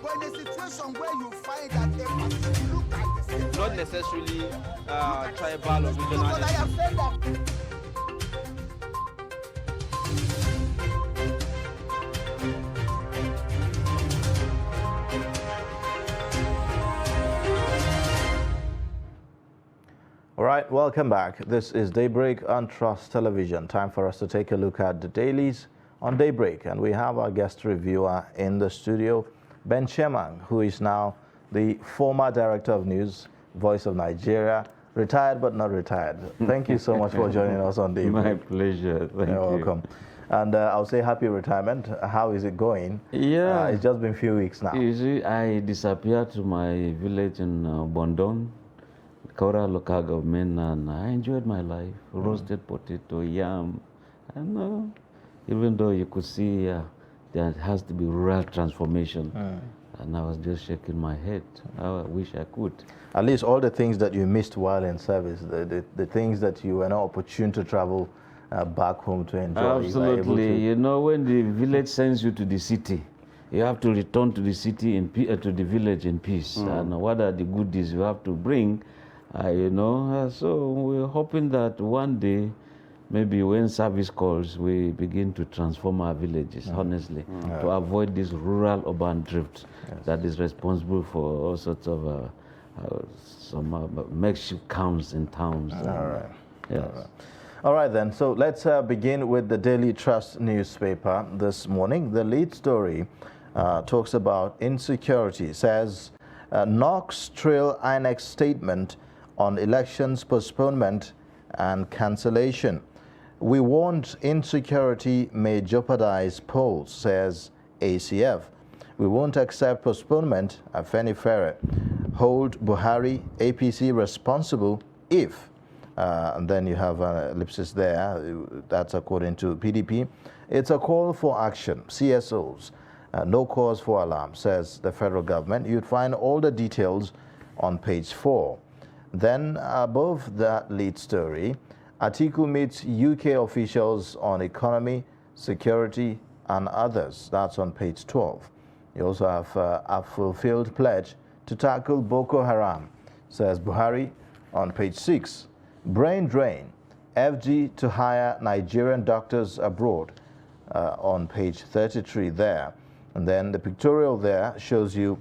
But in a situation where you find that a person look at the same, not necessarily tribal or regional. but I have said that. All right, welcome back. This is Daybreak on Trust Television. Time for us to take a look at the dailies on Daybreak. And we have our guest reviewer in the studio, Ben Chemang, who is now the former Director of News, Voice of Nigeria, retired but not retired. Thank you so much for joining us on Daybreak. My pleasure. Thank You're you. welcome. And I'll say happy retirement. How is it going? Yeah. It's just been a few weeks now. You see, I disappeared to my village in Bondon, Kaura local government, and I enjoyed my life. Roasted potato, yam, and even though you could see there has to be rural transformation, and I was just shaking my head. I wish I could. At least all the things that you missed while in service, the things that you were not opportune to travel back home to enjoy. Absolutely. You know, when the village sends you to the city, you have to return to the city to the village in peace. And what are the goodies you have to bring? So we're hoping that one day, maybe when service calls, we begin to transform our villages, honestly, to avoid this rural-urban drift that is responsible for all sorts of some makeshift camps in towns. All right. Yes. All right, then. So let's begin with the Daily Trust newspaper this morning. The lead story talks about insecurity. It says, Knox trail INEC statement on elections postponement and cancellation. We warned insecurity may jeopardize polls, says ACF. We won't accept postponement, Afenifere. Hold Buhari, APC responsible if, and then you have an ellipsis there, that's according to PDP. It's a call for action, CSOs. No cause for alarm, says the federal government. You'd find all the details on page 4. Then above that lead story, Atiku meets UK officials on economy, security, and others. That's on page 12. You also have a fulfilled pledge to tackle Boko Haram, says Buhari on page 6. Brain drain, FG to hire Nigerian doctors abroad on page 33 there. And then the pictorial there shows you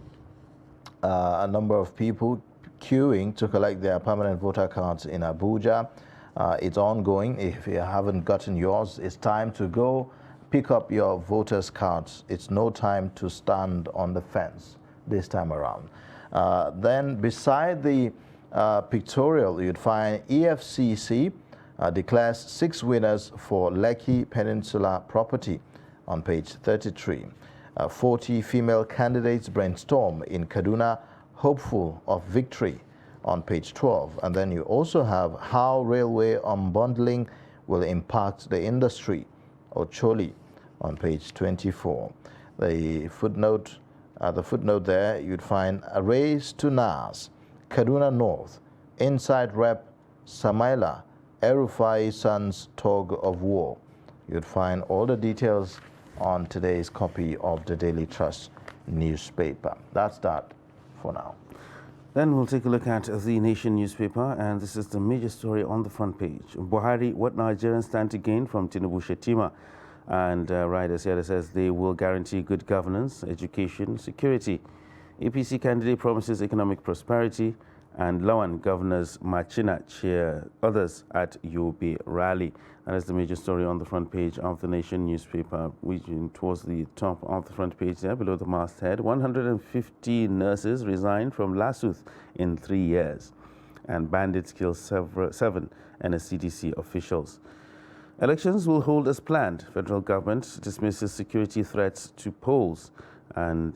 a number of people queuing to collect their permanent voter cards in Abuja. It's ongoing. If you haven't gotten yours, it's time to go pick up your voters' cards. It's no time to stand on the fence this time around. Then beside the pictorial, you'd find EFCC declares 6 winners for Lekki Peninsula property on page 33. 40 female candidates brainstorm in Kaduna, hopeful of victory on page 12. And then you also have how railway unbundling will impact the industry, Ocholi, on page 24. The footnote there, you'd find a race to NAS, Kaduna North, inside rep Samaila, El-Rufai Sons tug of war. You'd find all the details on today's copy of the Daily Trust newspaper. That's that for now. Then we'll take a look at the Nation newspaper, and this is the major story on the front page. Buhari, what Nigerians stand to gain from Tinubu Shetima. And riders here that says they will guarantee good governance, education, security. APC candidate promises economic prosperity, and Lawan governors Machina cheer others at UB rally. That is the major story on the front page of the Nation newspaper, reaching towards the top of the front page there, below the masthead. 150 nurses resigned from Lasuth in 3 years, and bandits kill 7 NSCDC officials. Elections will hold as planned. Federal government dismisses security threats to polls. And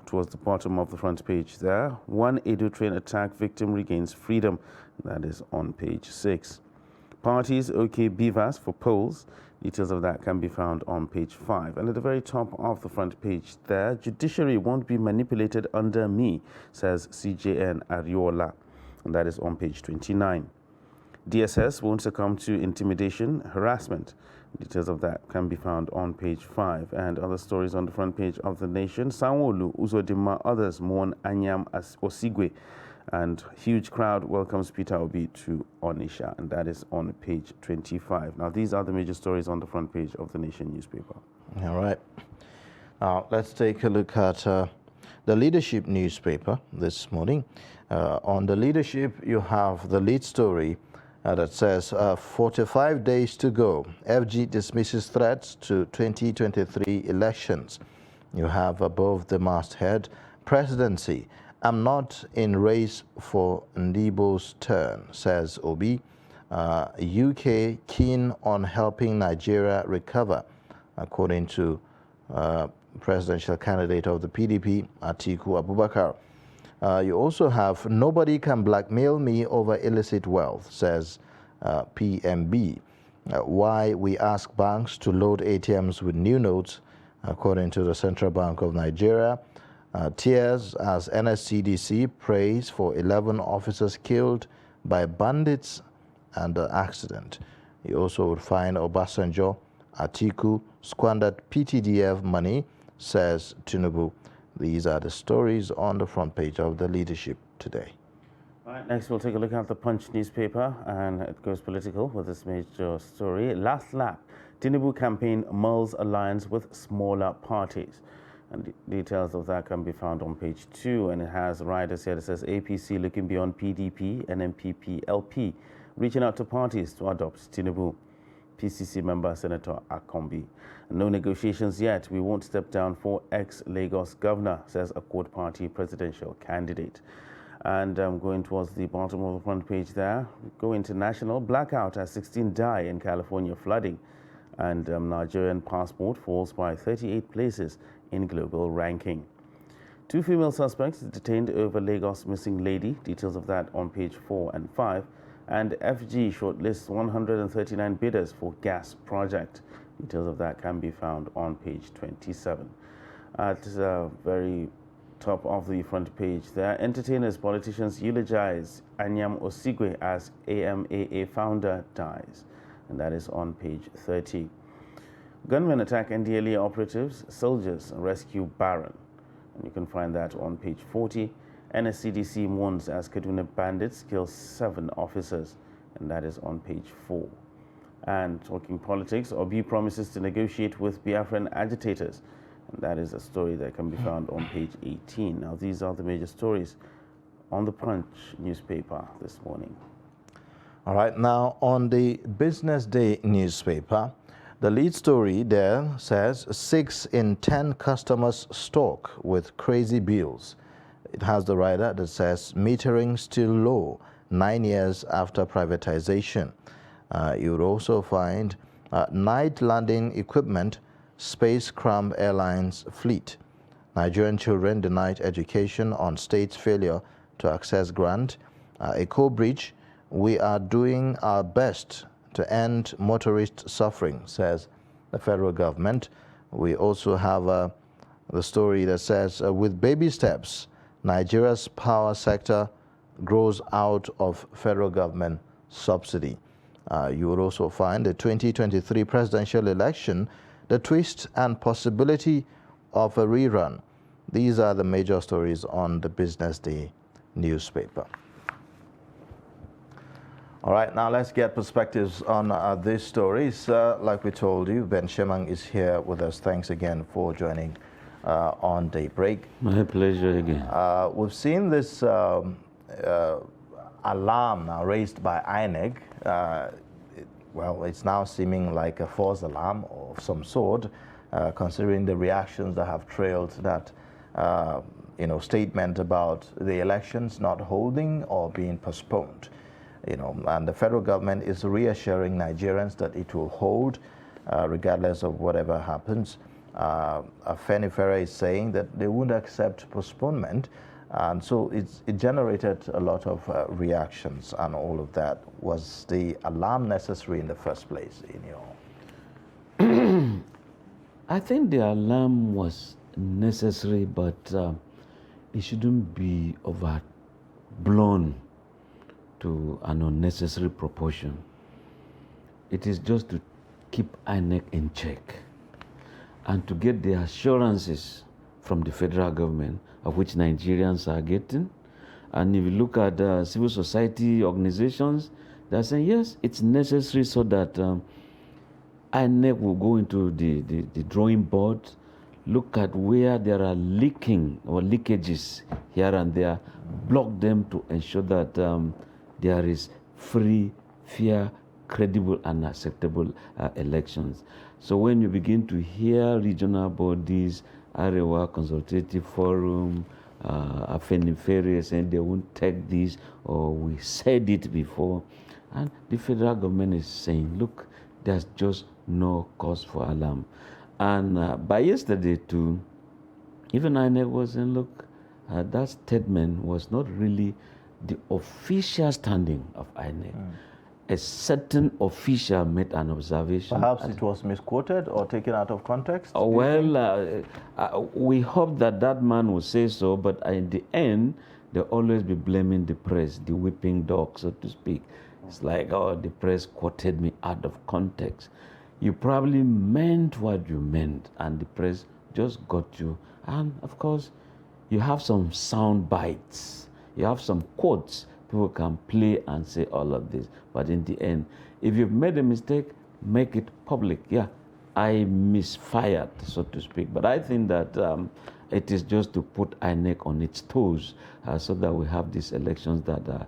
towards the bottom of the front page there, 1 Edo train attack victim regains freedom. That is on page 6. Parties OK BVAS for polls. Details of that can be found on page 5. And at the very top of the front page there, judiciary won't be manipulated under me, says CJN Ariola. And that is on page 29. DSS won't succumb to intimidation, harassment. Details of that can be found on page 5. And other stories on the front page of The Nation. Sanwo-Olu, Uzodinma, others mourn Anyam Osigwe. And huge crowd welcomes Peter Obi to Onitsha. And that is on page 25. Now, these are the major stories on the front page of The Nation newspaper. All right. Now, let's take a look at the Leadership newspaper this morning. On the Leadership, you have the lead story that says 45 days to go. FG dismisses threats to 2023 elections. You have above the masthead, presidency. I'm not in race for Ndibo's turn, says Obi. UK keen on helping Nigeria recover, according to presidential candidate of the PDP, Atiku Abubakar. You also have nobody can blackmail me over illicit wealth, says PMB. Why we ask banks to load ATMs with new notes, according to the Central Bank of Nigeria. Tears as NSCDC prays for 11 officers killed by bandits and the accident. You also would find Obasanjo, Atiku squandered PTDF money, says Tinubu. These are the stories on the front page of the Leadership today. All right, next we'll take a look at the Punch newspaper, and it goes political with this major story. Last lap, Tinubu campaign mulls alliance with smaller parties. And details of that can be found on page 2, and it has riders here that says APC looking beyond PDP and MPP LP, reaching out to parties to adopt Tinubu. PCC member Senator Akombi. No negotiations yet. We won't step down for ex-Lagos governor, says Accord Party presidential candidate. And going towards the bottom of the front page there, go international. Blackout as 16 die in California flooding. And Nigerian passport falls by 38 places in global ranking. 2 female suspects detained over Lagos missing lady. Details of that on page 4 and 5. And FG shortlists 139 bidders for gas project. Details of that can be found on page 27. At the very top of the front page there, entertainers, politicians eulogize Anyam Osigwe as AMAA founder dies. And that is on page 30. Gunmen attack NDLA operatives, soldiers rescue Baron. And you can find that on page 40. NSCDC mourns as Kaduna bandits kill 7 officers, and that is on page 4. And talking politics, Obi promises to negotiate with Biafran agitators, and that is a story that can be found on page 18. Now, these are the major stories on the Punch newspaper this morning. All right, now on the Business Day newspaper, the lead story there says 6 in 10 customers stalk with crazy bills. It has the rider that says metering still low 9 years after privatization. You would also find night landing equipment, space cram airlines fleet. Nigerian children denied education on state's failure to access grant. Eco Bridge, we are doing our best to end motorist suffering, says the federal government. We also have the story that says with baby steps, Nigeria's power sector grows out of federal government subsidy. You will also find the 2023 presidential election, the twist and possibility of a rerun. These are the major stories on the Business Day newspaper. All right, now let's get perspectives on these stories. Like we told you, Ben Shemang is here with us. Thanks again for joining on Daybreak. My pleasure again. We've seen this alarm now raised by INEC. Well, it's now seeming like a false alarm of some sort, considering the reactions that have trailed that statement about the elections not holding or being postponed. And the federal government is reassuring Nigerians that it will hold regardless of whatever happens. Afenifere is saying that they wouldn't accept postponement, and so it generated a lot of reactions and all of that. Was the alarm necessary in the first place in your? I think the alarm was necessary, but it shouldn't be overblown to an unnecessary proportion. It is just to keep INEC in check and to get the assurances from the federal government of which Nigerians are getting. And if you look at civil society organizations, they're saying, yes, it's necessary so that INEC will go into the drawing board, look at where there are leaking or leakages here and there, block them to ensure that there is free, fair, credible and acceptable elections. So when you begin to hear regional bodies, Arewa Consultative Forum, Afenifere saying they won't take this, or we said it before, and the federal government is saying, look, there's just no cause for alarm. And by yesterday too, even INEC was saying, look, that statement was not really the official standing of INEC. A certain official made an observation. Perhaps it was misquoted or taken out of context? We hope that that man will say so, but in the end, they'll always be blaming the press, the whipping dog, so to speak. It's like, oh, the press quoted me out of context. You probably meant what you meant, and the press just got you. And of course, you have some sound bites. You have some quotes. People can play and say all of this. But in the end, if you've made a mistake, make it public. Yeah, I misfired, so to speak. But I think that it is just to put INEC on its toes so that we have these elections that are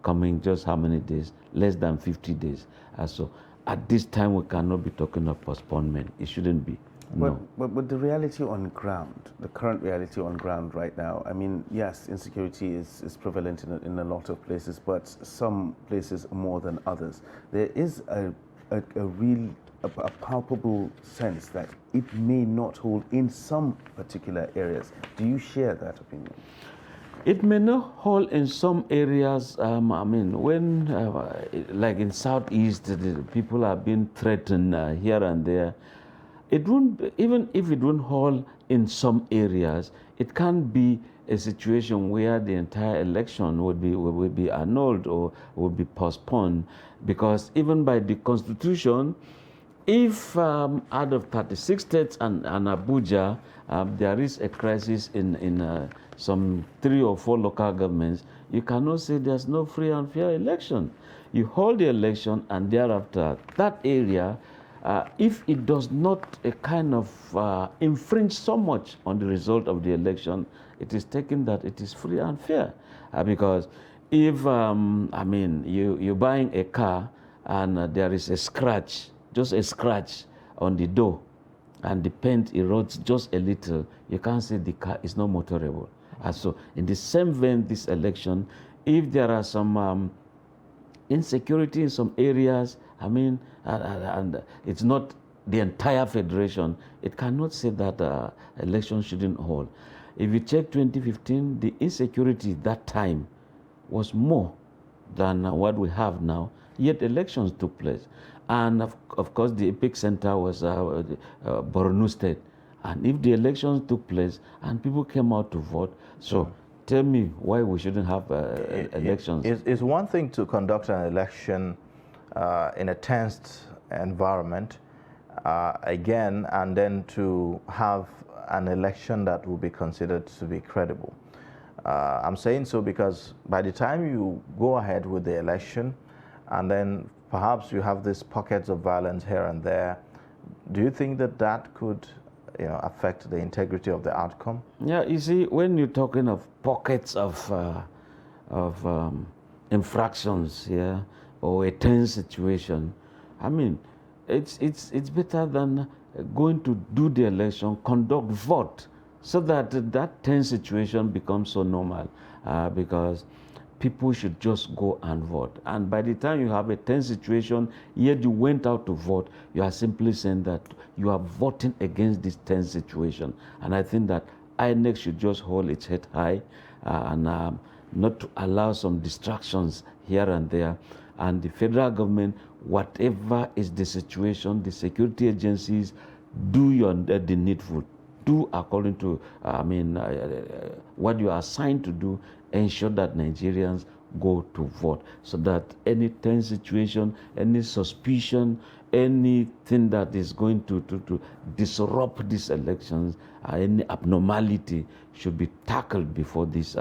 coming just how many days? Less than 50 days. So at this time, we cannot be talking of postponement. It shouldn't be. No. But the reality on ground, the current reality on ground right now, I mean, yes, insecurity is prevalent in a lot of places, but some places more than others. There is a palpable sense that it may not hold in some particular areas. Do you share that opinion? It may not hold in some areas. I mean, when, like in Southeast, the people are being threatened here and there. It won't, even if it won't hold in some areas, it can't be a situation where the entire election would be annulled or would be postponed, because even by the Constitution, if out of 36 states and Abuja, there is a crisis in some 3 or 4 local governments, you cannot say there's no free and fair election. You hold the election, and thereafter, that area, if it does not kind of infringe so much on the result of the election, it is taken that it is free and fair. Because if, I mean, you're buying a car and there is a scratch, just a scratch on the door, and the paint erodes just a little, you can't say the car is not motorable. So in the same vein, this election, if there are some insecurity in some areas, I mean, and it's not the entire federation, it cannot say that election shouldn't hold. If you check 2015, the insecurity that time was more than what we have now, yet elections took place. And of course, the epicenter was Borno State. And if the elections took place and people came out to vote, so tell me why we shouldn't have elections. It's one thing to conduct an election in a tensed environment, again, and then to have an election that will be considered to be credible. I'm saying so because by the time you go ahead with the election, and then perhaps you have these pockets of violence here and there, do you think that that could affect the integrity of the outcome? Yeah, you see, when you're talking of pockets of infractions, yeah, or a tense situation, I mean, it's better than going to do the election, conduct vote, so that that tense situation becomes so normal, because people should just go and vote. And by the time you have a tense situation, yet you went out to vote, you are simply saying that you are voting against this tense situation. And I think that INEC should just hold its head high and not to allow some distractions here and there. And the federal government, whatever is the situation, the security agencies, do the needful. Do according to, what you are assigned to do, ensure that Nigerians go to vote, so that any tense situation, any suspicion, anything that is going to disrupt these elections, any abnormality should be tackled before these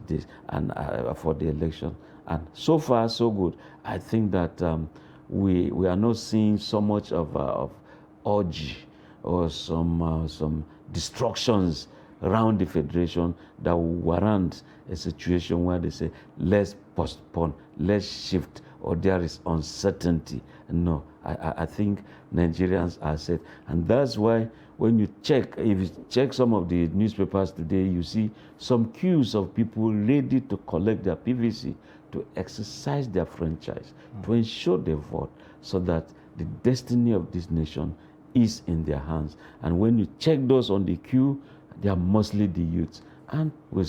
days and for the election. And so far, so good. I think that we are not seeing so much of urge or some destructions around the federation that will warrant a situation where they say, let's postpone, let's shift, or there is uncertainty. No, I think Nigerians are set. And that's why when you check, if you check some of the newspapers today, you see some queues of people ready to collect their PVC, to exercise their franchise, to ensure they vote, so that the destiny of this nation is in their hands. And when you check those on the queue, they are mostly the youths. And we're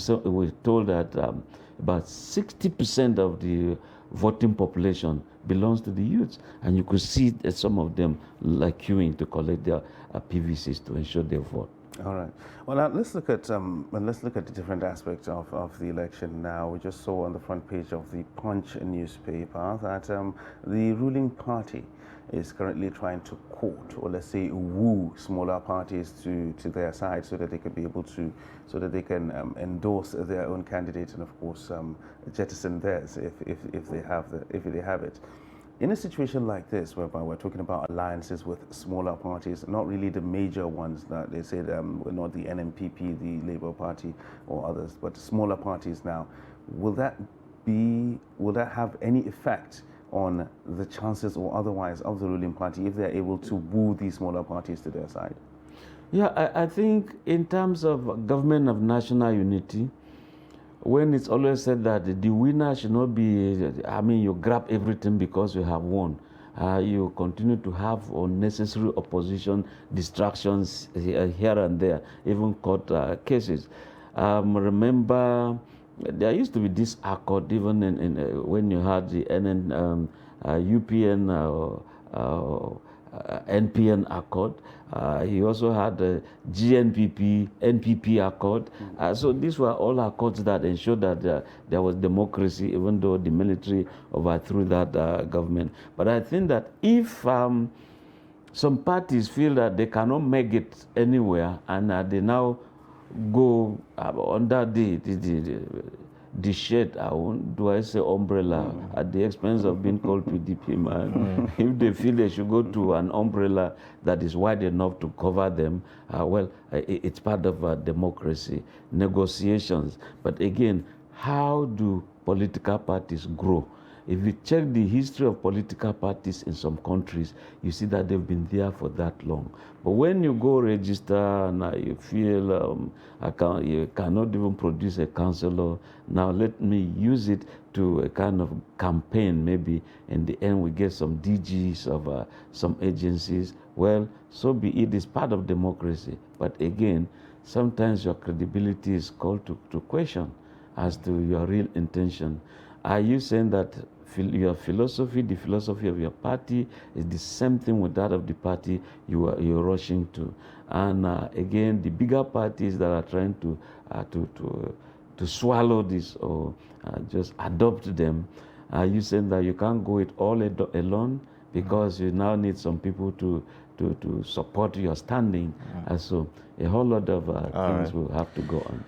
told that about 60% of the voting population belongs to the youths. And you could see that some of them like queuing to collect their PVCs to ensure they vote. All right. Well, now let's look at the different aspects of the election. Now, we just saw on the front page of the Punch newspaper that the ruling party is currently trying to court, or let's say woo, smaller parties to their side, so that they can be able to, so that they can endorse their own candidate, and of course jettison theirs if they have it. In a situation like this, whereby we're talking about alliances with smaller parties, not really the major ones that they said, not the NMPP, the Labour Party, or others, but smaller parties now, will that have any effect on the chances or otherwise of the ruling party if they're able to woo these smaller parties to their side? Yeah, I think in terms of government of national unity, when it's always said that the winner should not be, I mean, you grab everything because you have won. You continue to have unnecessary opposition, distractions here and there, even court cases. Remember, there used to be this accord even when you had the UPN NPN accord. He also had the GNPP, NPP accord. So these were all accords that ensured that there was democracy, even though the military overthrew that government. But I think that if some parties feel that they cannot make it anywhere, and they now go under the shade, do I say umbrella, at the expense of being called PDP, man. If they feel they should go to an umbrella that is wide enough to cover them, well, it's part of democracy, negotiations. But again, how do political parties grow? If you check the history of political parties in some countries, you see that they've been there for that long. But when you go register and you feel you cannot even produce a councillor, now let me use it to a kind of campaign. Maybe in the end we get some DGs of some agencies. Well, so be it. It's part of democracy. But again, sometimes your credibility is called to question as to your real intention. Are you saying that your philosophy, the philosophy of your party, is the same thing with that of the party you're rushing to? And again, the bigger parties that are trying to swallow this or just adopt them, are you saying that you can't go it all alone because you now need some people to support your standing? And so a whole lot of things will have to go on.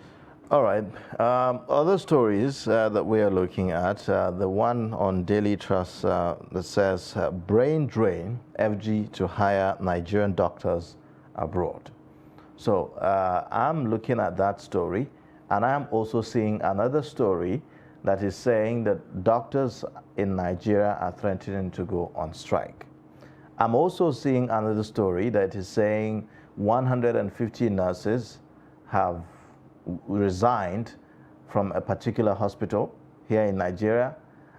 All right. Other stories that we are looking at, the one on Daily Trust that says, brain drain, FG to hire Nigerian doctors abroad. So I'm looking at that story, and I'm also seeing another story that is saying that doctors in Nigeria are threatening to go on strike. I'm also seeing another story that is saying 150 nurses have resigned from a particular hospital here in Nigeria.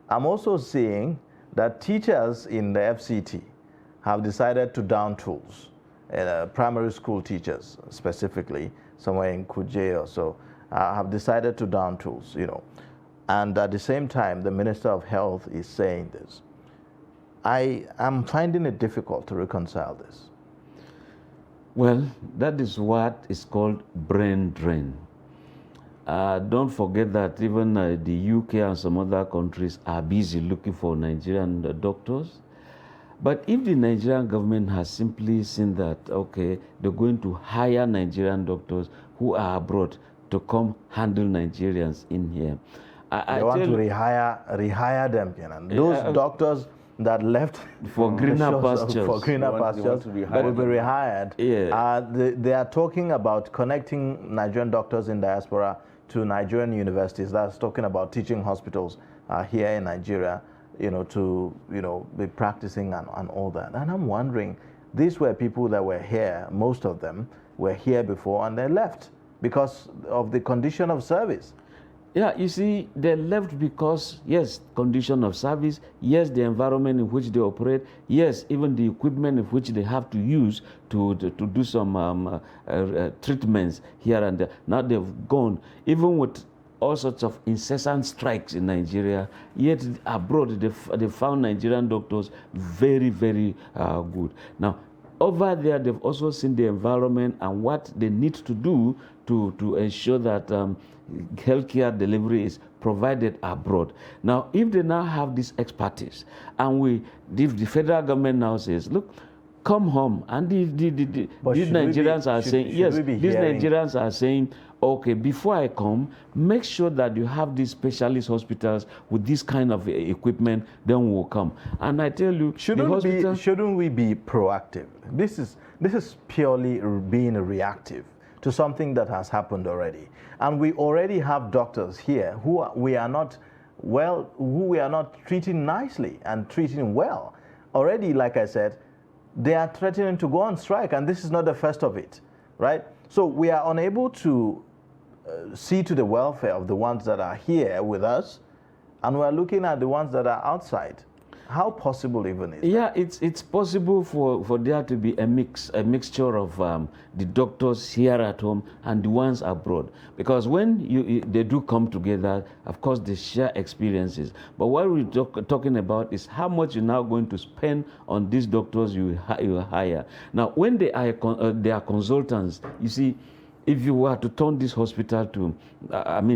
I'm also seeing that teachers in the FCT have decided to down tools, primary school teachers specifically, somewhere in Kuje or so, have decided to down tools, you know. And at the same time, the Minister of Health is saying this. I am finding it difficult to reconcile this. Well, that is what is called brain drain. Don't forget that even the UK and some other countries are busy looking for Nigerian doctors. But if the Nigerian government has simply seen that, okay, they're going to hire Nigerian doctors who are abroad to come handle Nigerians in here. They want to rehire them, Kenan. Those doctors that left for greener pastures, will be rehired. Yeah. They are talking about connecting Nigerian doctors in diaspora to Nigerian universities. That's talking about teaching hospitals here in Nigeria, to be practicing and all that. And I'm wondering, these were people that were here. Most of them were here before, and they left because of the condition of service. Yeah, you see, they left because, yes, condition of service, yes, the environment in which they operate, yes, even the equipment in which they have to use to do some treatments here and there. Now they've gone, even with all sorts of incessant strikes in Nigeria, yet abroad they found Nigerian doctors very, very good. Now, over there, they've also seen the environment and what they need to do to ensure that healthcare delivery is provided abroad. Now, if they now have this expertise, and if the federal government now says, look, come home, and these Nigerians are saying, yes, these Nigerians are saying, okay, before I come, make sure that you have these specialist hospitals with this kind of equipment, then we'll come. And I tell you, shouldn't we be proactive? This is purely being reactive to something that has happened already. And we already have doctors here who we are not treating nicely and treating well. Already, like I said, they are threatening to go on strike, and this is not the first of it, right? So we are unable to see to the welfare of the ones that are here with us, and we're looking at the ones that are outside. How possible even is that? Yeah, it's possible for there to be a mixture of the doctors here at home and the ones abroad. Because when they do come together, of course, they share experiences. But what we're talking about is how much you're now going to spend on these doctors you hire. Now, when they are consultants, you see, if you were to turn this hospital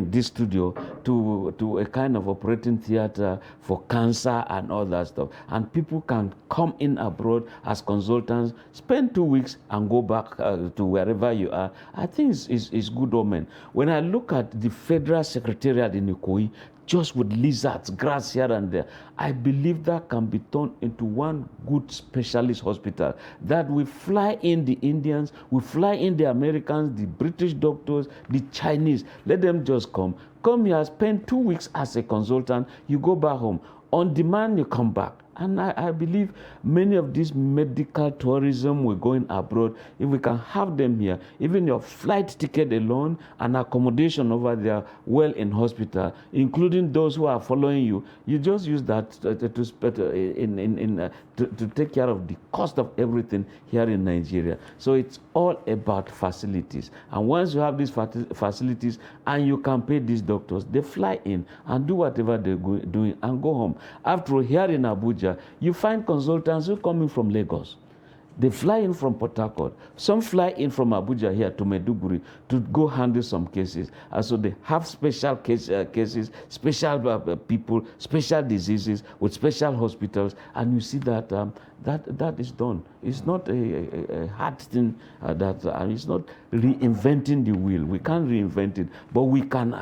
this studio to a kind of operating theater for cancer and all that stuff, and people can come in abroad as consultants, spend 2 weeks and go back to wherever you are, I think it's good omen. When I look at the federal secretariat in Ikoyi, just with lizards, grass here and there, I believe that can be turned into one good specialist hospital. That we fly in the Indians, we fly in the Americans, the British doctors, the Chinese. Let them just come here, spend 2 weeks as a consultant, you go back home. On demand, you come back. And I believe many of these medical tourism we're going abroad, if we can have them here, even your flight ticket alone and accommodation over there well in hospital, including those who are following you, you just use that to take care of the cost of everything here in Nigeria. So it's all about facilities. And once you have these facilities and you can pay these doctors, they fly in and do whatever they're doing and go home. After all, here in Abuja, you find consultants who are coming from Lagos. They fly in from Port Harcourt. Some fly in from Abuja here to Maiduguri to go handle some cases. And so they have special cases, special people, special diseases with special hospitals. And you see that that is done. It's not a hard thing it's not reinventing the wheel. We can't reinvent it, but we can,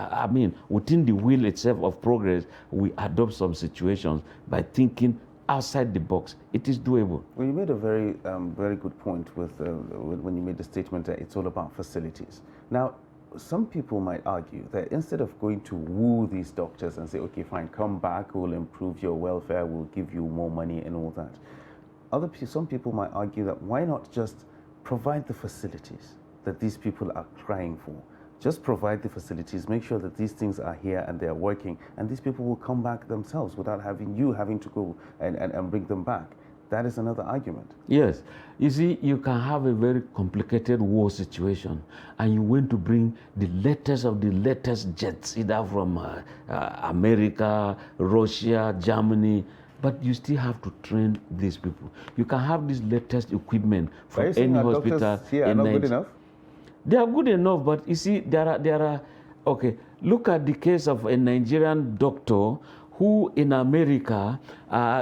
within the wheel itself of progress, we adopt some situations by thinking outside the box. It is doable. Well, you made a very, very good point with when you made the statement that it's all about facilities. Now, some people might argue that instead of going to woo these doctors and say, okay, fine, come back, we'll improve your welfare, we'll give you more money and all that. Some people might argue that why not just provide the facilities that these people are crying for? Just provide the facilities, make sure that these things are here and they're working, and these people will come back themselves without having to go and bring them back. That is another argument. Yes. You see, you can have a very complicated war situation, and you want to bring the latest of the latest jets, either from America, Russia, Germany, but you still have to train these people. You can have this latest equipment from any hospital. Here are not good enough? They are good enough, but you see, there are Okay, look at the case of a Nigerian doctor who in America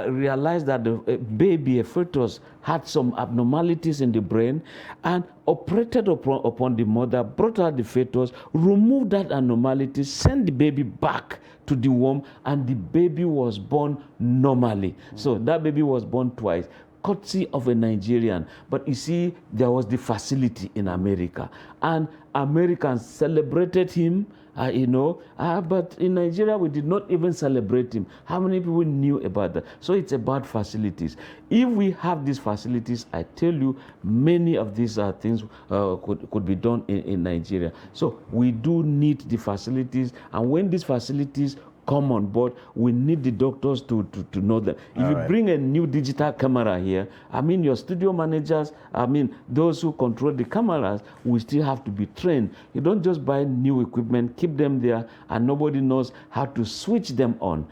realized that the baby, a fetus, had some abnormalities in the brain and operated upon the mother, brought out the fetus, removed that abnormality, sent the baby back to the womb, and the baby was born normally. So that baby was born twice, courtesy of a Nigerian. But you see, there was the facility in America, and Americans celebrated him, but in Nigeria, we did not even celebrate him. How many people knew about that? So it's about facilities. If we have these facilities, I tell you, many of these things could be done in Nigeria. So we do need the facilities, and when these facilities come on board, we need the doctors to know them. If you bring a new digital camera here, I mean, your studio managers, I mean, those who control the cameras will still have to be trained. You don't just buy new equipment, keep them there, and nobody knows how to switch them on.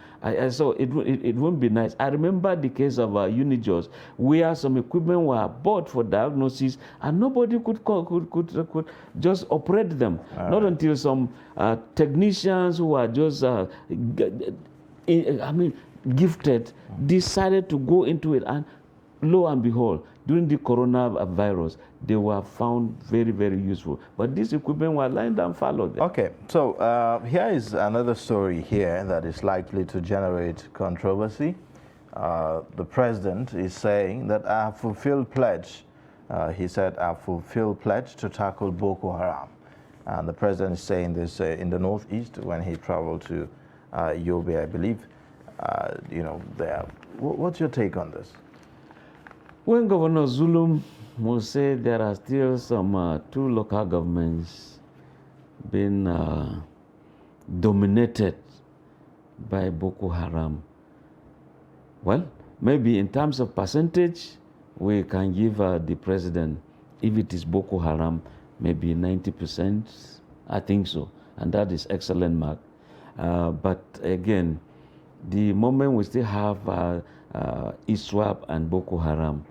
So it won't be nice. I remember the case of Unijos, where some equipment were bought for diagnosis, and nobody could just operate them. Not until some technicians who are just gifted decided to go into it, and lo and behold, during the coronavirus, they were found very, very useful. But this equipment were lying down fallow there. Okay, so here is another story here that is likely to generate controversy. The president is saying that I have fulfilled pledge. He said, I have fulfilled pledge to tackle Boko Haram. And the president is saying this in the northeast when he traveled to Yobe, I believe. There. What's your take on this? When Governor Zulum will say there are still some 2 local governments being dominated by Boko Haram, well, maybe in terms of percentage, we can give the president, if it is Boko Haram, maybe 90%, I think so, and that is excellent mark. But again, the moment we still have ISWAP and Boko Haram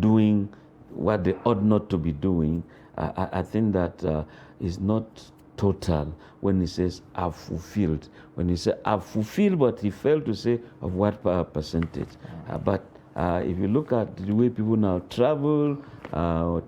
doing what they ought not to be doing, I think that is not total when he says, I've fulfilled. When he said, I've fulfilled, but he failed to say of what percentage. But if you look at the way people now travel,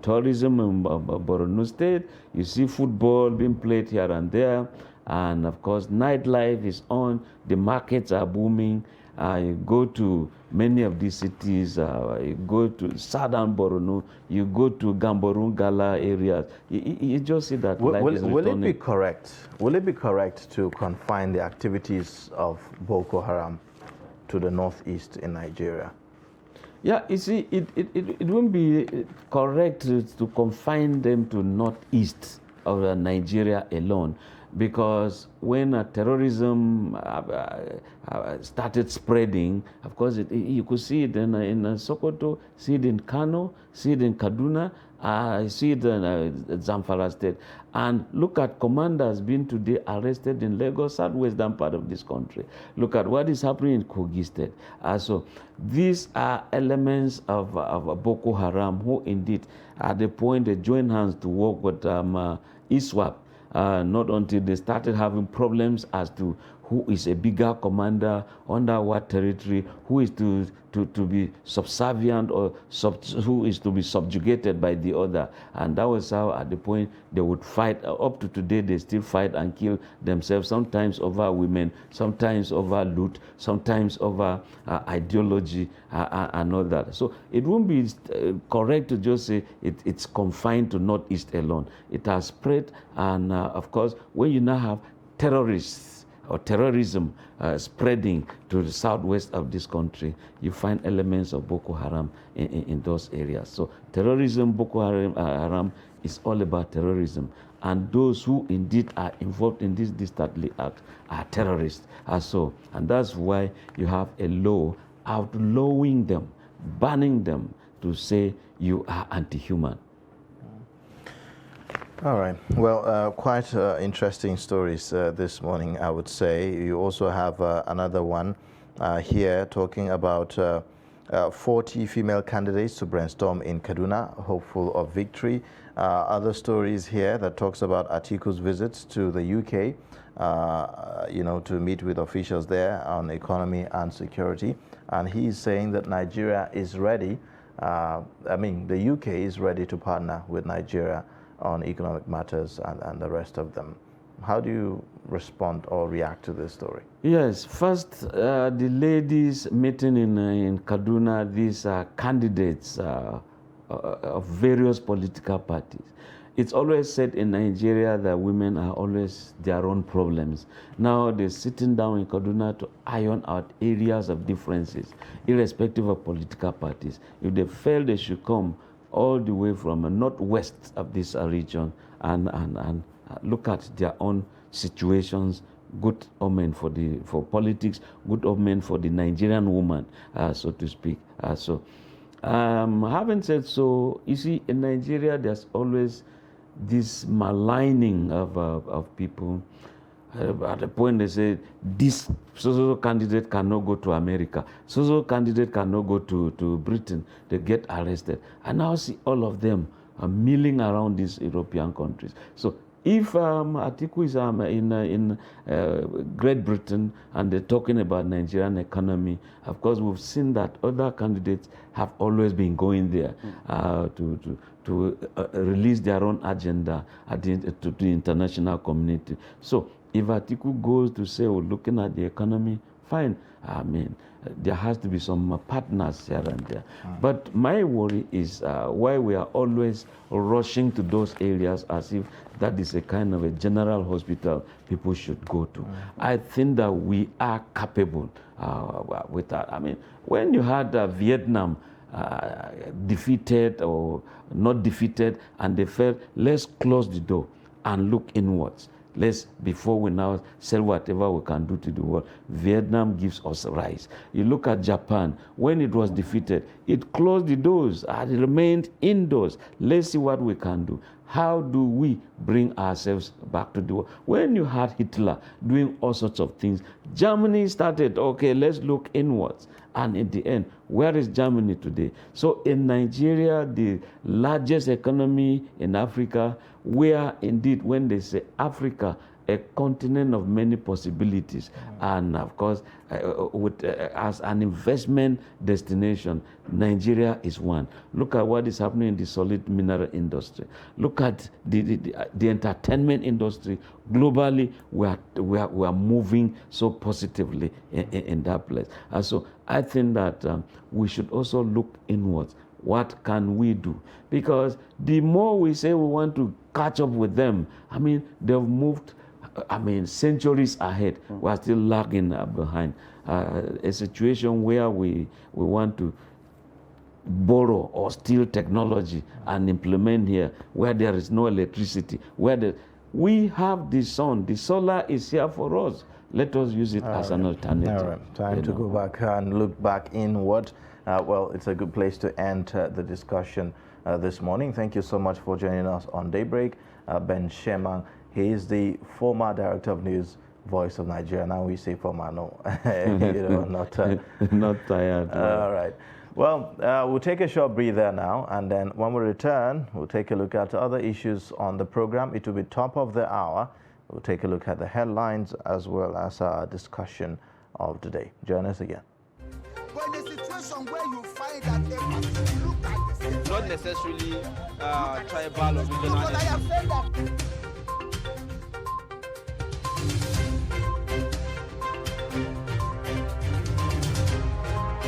tourism in Borno State, you see football being played here and there, and of course nightlife is on, the markets are booming. You go to many of these cities, you go to southern Borno, you go to Gamborun Gala areas, you just see that life is returning. Will it be correct? Will it be correct to confine the activities of Boko Haram to the northeast in Nigeria? Yeah, you see, it won't be correct to confine them to northeast of Nigeria alone, because when terrorism started spreading, of course, you could see it in Sokoto, see it in Kano, see it in Kaduna, see it in Zamfara State. And look at commanders being today arrested in Lagos, southwestern part of this country. Look at what is happening in Kogi State. So these are elements of Boko Haram who indeed at the point they join hands to work with ISWAP. Not until they started having problems as to who is a bigger commander, under what territory, who is to be subservient or who is to be subjugated by the other. And that was how at the point they would fight. Up to today, they still fight and kill themselves, sometimes over women, sometimes over loot, sometimes over ideology and all that. So it won't be correct to just say it's confined to Northeast alone. It has spread, and of course, when you now have terrorists or terrorism spreading to the southwest of this country, you find elements of Boko Haram in those areas. So terrorism, Boko Haram is all about terrorism. And those who indeed are involved in this dastardly act are terrorists. And that's why you have a law outlawing them, banning them to say you are anti-human. All right. Well, quite interesting stories this morning, I would say. You also have another one here talking about 40 female candidates to brainstorm in Kaduna, hopeful of victory. Other stories here that talks about Atiku's visits to the UK, to meet with officials there on economy and security. And he's saying that Nigeria is ready. The UK is ready to partner with Nigeria on economic matters and the rest of them. How do you respond or react to this story? Yes, first, the ladies meeting in Kaduna, these are candidates of various political parties. It's always said in Nigeria that women are always their own problems. Now they're sitting down in Kaduna to iron out areas of differences, irrespective of political parties. If they fail, they should come all the way from the northwest of this region and look at their own situations. Good omen for politics, good omen for the Nigerian woman, so to speak. Having said so, you see, in Nigeria, there's always this maligning of people. At the point they say, this so candidate cannot go to America, so candidate cannot go to Britain, they get arrested. I now see all of them milling around these European countries. So if Atiku is in Great Britain and they're talking about Nigerian economy, of course we've seen that other candidates have always been going there to release their own agenda to the international community. So if Atiku goes to say, looking at the economy, fine. There has to be some partners here and there. But my worry is why we are always rushing to those areas as if that is a kind of a general hospital people should go to. I think that we are capable with that. When you had Vietnam defeated or not defeated and they felt, let's close the door and look inwards. Before we now sell whatever we can do to the world, Vietnam gives us rise. You look at Japan, when it was defeated, it closed the doors and it remained indoors. Let's see what we can do. How do we bring ourselves back to the world? When you had Hitler doing all sorts of things, Germany started, okay, let's look inwards. And in the end, where is Germany today? So in Nigeria, the largest economy in Africa, where indeed when they say Africa, a continent of many possibilities, and of course, as an investment destination, Nigeria is one. Look at what is happening in the solid mineral industry. Look at the entertainment industry. Globally, we are moving so positively in that place. And so I think that we should also look inwards. What can we do? Because the more we say we want to catch up with them, they've moved centuries ahead. We are still lagging behind. A situation where we want to borrow or steal technology and implement here, where there is no electricity, we have the sun. The solar is here for us. Let us use it as an alternative. All right. Time to go back and look back inward. Well, it's a good place to end the discussion this morning. Thank you so much for joining us on Daybreak. Ben Shemang, he is the former Director of News, Voice of Nigeria. Now we say former, no, not tired. All right. Well, we'll take a short breather now, and then when we return, we'll take a look at other issues on the program. It will be top of the hour. We'll take a look at the headlines as well as our discussion of the day. Join us again. But in a situation where you find that a person look like the same, Not necessarily tribal or regional. but I have said that